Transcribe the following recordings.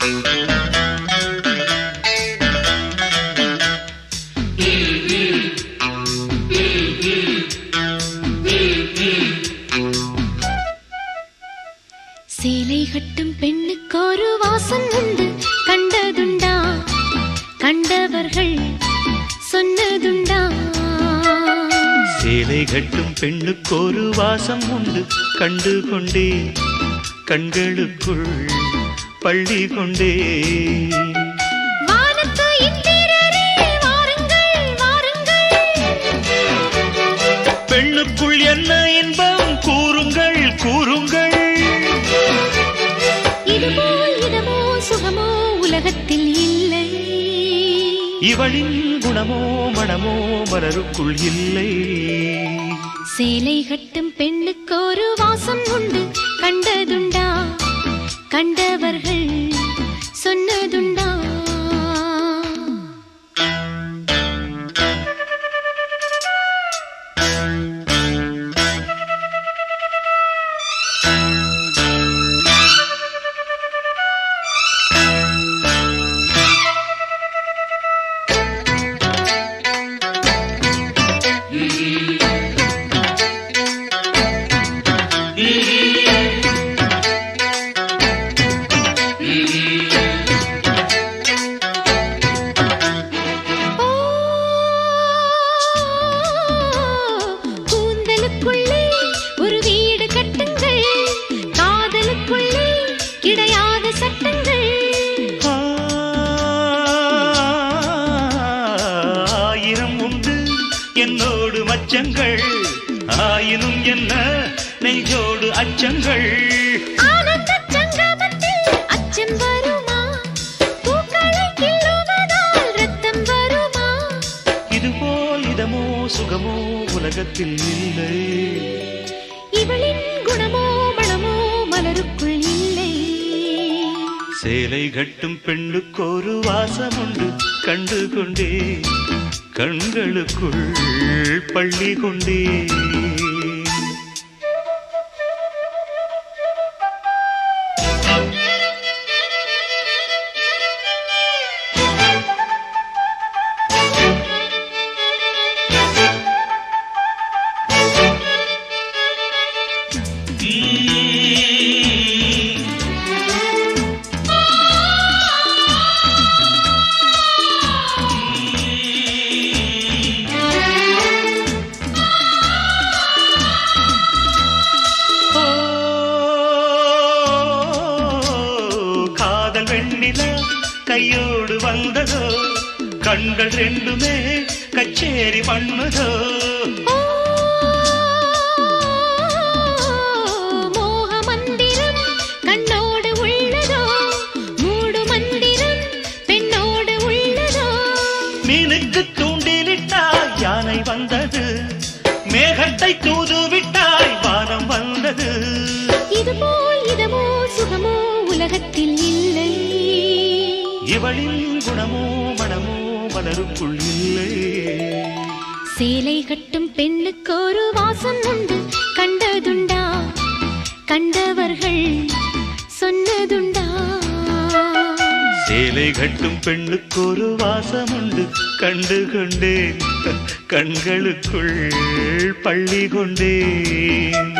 சேலை கட்டும் பெண்ணுக்கு ஒரு வாசம் உண்டு, கண்டதுண்டா? கண்டவர்கள் சொன்னதுண்டா? சேலை கட்டும் பெண்ணுக்கு ஒரு வாசம் உண்டு, கண்டு கொண்டே கண்களுக்குள் பள்ளி கொண்டே. பெண்ணுக்குள் என்ன இன்பம் கூறுங்கள் கூறுங்கள். இதுபோல் இதமோ சுகமோ உலகத்தில் இல்லை. இவளின் குணமோ மனமோ மலருக்குள் இல்லை. சேலை கட்டும் பெண்ணுக்கு ஒரு வாசம் உண்டு, கண்டதுண்டா? கண்டவர்கள் சொன்னதுண்டா? என்னோடு மச்சங்கள் ஆயினும் என்ன நெஞ்சோடு அச்சங்கள். அச்சம் வருமா? பூக்களை கிள்ளுவதால் ரத்தம் வருமா? இதுபோல் இதமோ சுகமோ உலகத்தில் இல்லை. இவளின் குணமோ மனமோ மலருக்குள் இல்லை. சேலை கட்டும் பெண்ணுக்கு ஒரு வாசம் உண்டு, கண்டு கொண்டே கண்களுக்குள் பள்ளி கொண்டே. கையோடு வந்ததோ கண்கள் ரெண்டுமே கச்சேரி பண்ணுதோ. மோக மந்திரம் கண்ணோடு உள்ளதோ, மூடு மந்திரம் பெண்ணோடு உள்ளதோ. மீனுக்கு தூண்டிலிட்டாய் யானை வந்தது, மேகத்தை தூதுவிட்டாய் வானம் வந்தது. இதுபோல் இதமோ சுகமோ உலகத்தில் இல்லை. இவளின் குணமோ மனமோ மலருக்குள் இல்லை. சேலை கட்டும் பெண்ணுக்கு ஒரு வாசம் உண்டு, கண்டதுண்டா? கண்டவர்கள் சொன்னதுண்டா? சேலை கட்டும் பெண்ணுக்கு ஒரு வாசம் உண்டு, கண்டு கொண்டேன் கண்களுக்குள் பள்ளி கொண்டேன்.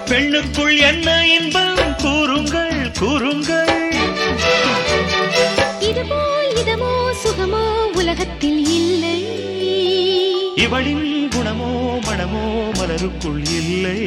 பெண்ணுக்குள் என்ன இன்பம் கூறுங்கள் கூறுங்கள். இதுபோல் இதமோ சுகமோ உலகத்தில் இல்லை. இவளின் குணமோ மனமோ மலருக்குள் இல்லை.